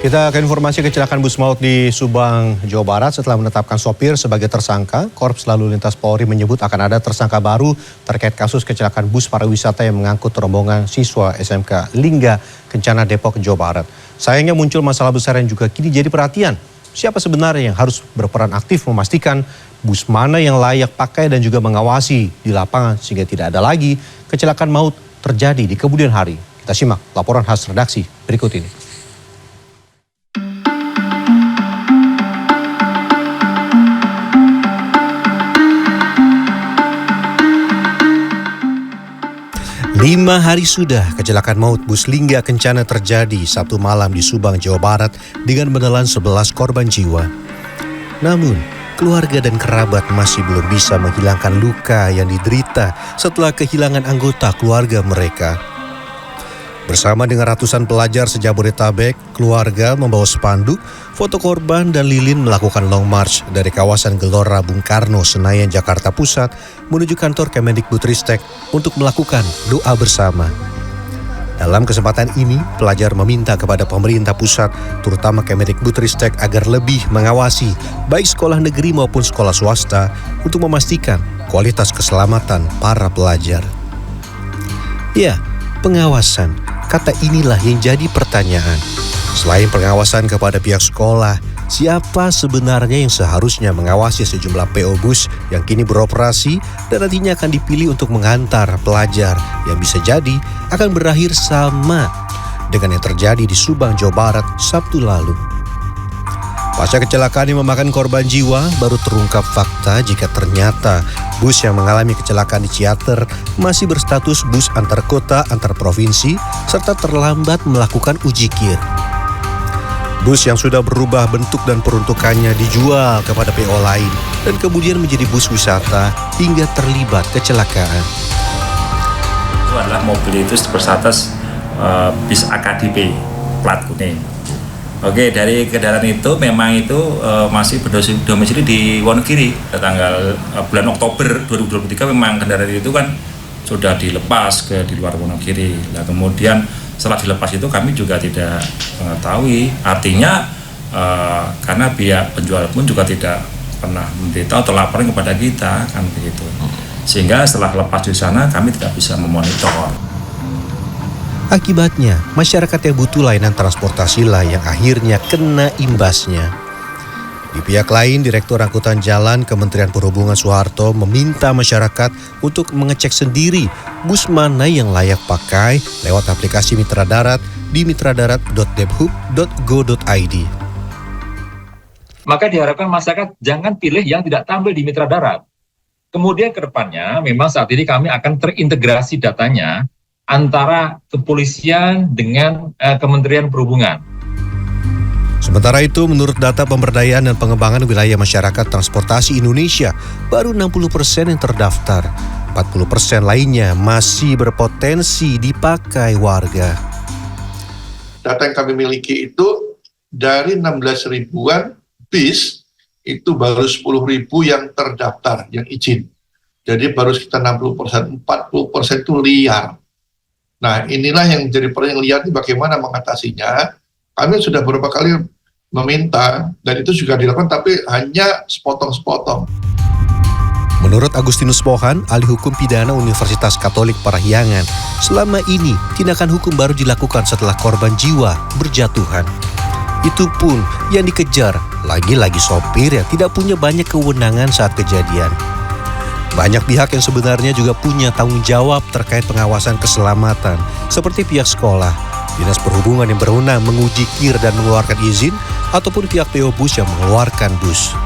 Kita ke informasi kecelakaan bus maut di Subang, Jawa Barat. Setelah menetapkan sopir sebagai tersangka, Korps Lalu Lintas Polri menyebut akan ada tersangka baru terkait kasus kecelakaan bus pariwisata yang mengangkut rombongan siswa SMK Lingga, Kencana, Depok, Jawa Barat. Sayangnya muncul masalah besar yang juga kini jadi perhatian. Siapa sebenarnya yang harus berperan aktif memastikan bus mana yang layak pakai dan juga mengawasi di lapangan sehingga tidak ada lagi kecelakaan maut terjadi di kemudian hari. Kita simak laporan khas redaksi berikut ini. 5 hari sudah kecelakaan maut bus Lingga Kencana terjadi Sabtu malam di Subang, Jawa Barat dengan menelan 11 korban jiwa. Namun, keluarga dan kerabat masih belum bisa menghilangkan luka yang diderita setelah kehilangan anggota keluarga mereka. Bersama dengan ratusan pelajar se-Jabodetabek, keluarga membawa spanduk, foto korban dan lilin melakukan long march dari kawasan Gelora Bung Karno, Senayan, Jakarta Pusat menuju kantor Kemendikbudristek untuk melakukan doa bersama. Dalam kesempatan ini, pelajar meminta kepada pemerintah pusat, terutama Kemendikbudristek, agar lebih mengawasi baik sekolah negeri maupun sekolah swasta untuk memastikan kualitas keselamatan para pelajar. Ya, pengawasan. Kata inilah yang jadi pertanyaan. Selain pengawasan kepada pihak sekolah, siapa sebenarnya yang seharusnya mengawasi sejumlah PO bus yang kini beroperasi dan nantinya akan dipilih untuk mengantar pelajar yang bisa jadi akan berakhir sama dengan yang terjadi di Subang, Jawa Barat Sabtu lalu. Pasca kecelakaan yang memakan korban jiwa, baru terungkap fakta jika ternyata bus yang mengalami kecelakaan di Ciater masih berstatus bus antar kota, antar provinsi, serta terlambat melakukan uji kir. Bus yang sudah berubah bentuk dan peruntukannya dijual kepada PO lain dan kemudian menjadi bus wisata hingga terlibat kecelakaan. Itu adalah mobil itu berstatus bis AKDP plat kuning. Oke, dari kendaraan itu memang itu masih berdomisili di Wonogiri. Tanggal bulan Oktober 2023 memang kendaraan itu kan sudah dilepas di luar Wonogiri. Nah, kemudian setelah dilepas itu kami juga tidak mengetahui. Artinya karena pihak penjual pun juga tidak pernah memberitahu atau laporan kepada kita, kan begitu. Sehingga setelah lepas di sana kami tidak bisa memonitor. Akibatnya, masyarakat yang butuh layanan transportasi lah yang akhirnya kena imbasnya. Di pihak lain, Direktur Angkutan Jalan Kementerian Perhubungan Soeharto meminta masyarakat untuk mengecek sendiri bus mana yang layak pakai lewat aplikasi Mitra Darat di mitradarat.debhub.go.id. Maka diharapkan masyarakat jangan pilih yang tidak tampil di Mitra Darat. Kemudian ke depannya, memang saat ini kami akan terintegrasi datanya antara kepolisian dengan Kementerian Perhubungan. Sementara itu, menurut data pemberdayaan dan pengembangan wilayah masyarakat transportasi Indonesia, baru 60% yang terdaftar. 40% lainnya masih berpotensi dipakai warga. Data yang kami miliki itu dari 16 ribuan bis, itu baru 10 ribu yang terdaftar, yang izin. Jadi baru sekitar 60%, 40% itu liar. Nah, inilah yang jadi pertanyaan liar ini bagaimana mengatasinya. Kami sudah beberapa kali meminta, dan itu juga dilakukan, tapi hanya sepotong-sepotong. Menurut Agustinus Pohan, ahli hukum pidana Universitas Katolik Parahyangan, selama ini tindakan hukum baru dilakukan setelah korban jiwa berjatuhan. Itu pun yang dikejar lagi-lagi sopir yang tidak punya banyak kewenangan saat kejadian. Banyak pihak yang sebenarnya juga punya tanggung jawab terkait pengawasan keselamatan, seperti pihak sekolah, Dinas Perhubungan yang berwenang menguji kir dan mengeluarkan izin, ataupun pihak PO bus yang mengeluarkan bus.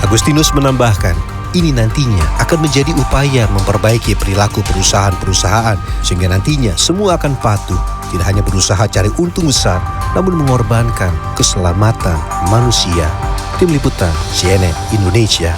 Agustinus menambahkan, ini nantinya akan menjadi upaya memperbaiki perilaku perusahaan-perusahaan, sehingga nantinya semua akan patuh, tidak hanya berusaha cari untung besar, namun mengorbankan keselamatan manusia. Tim Liputan CNN Indonesia.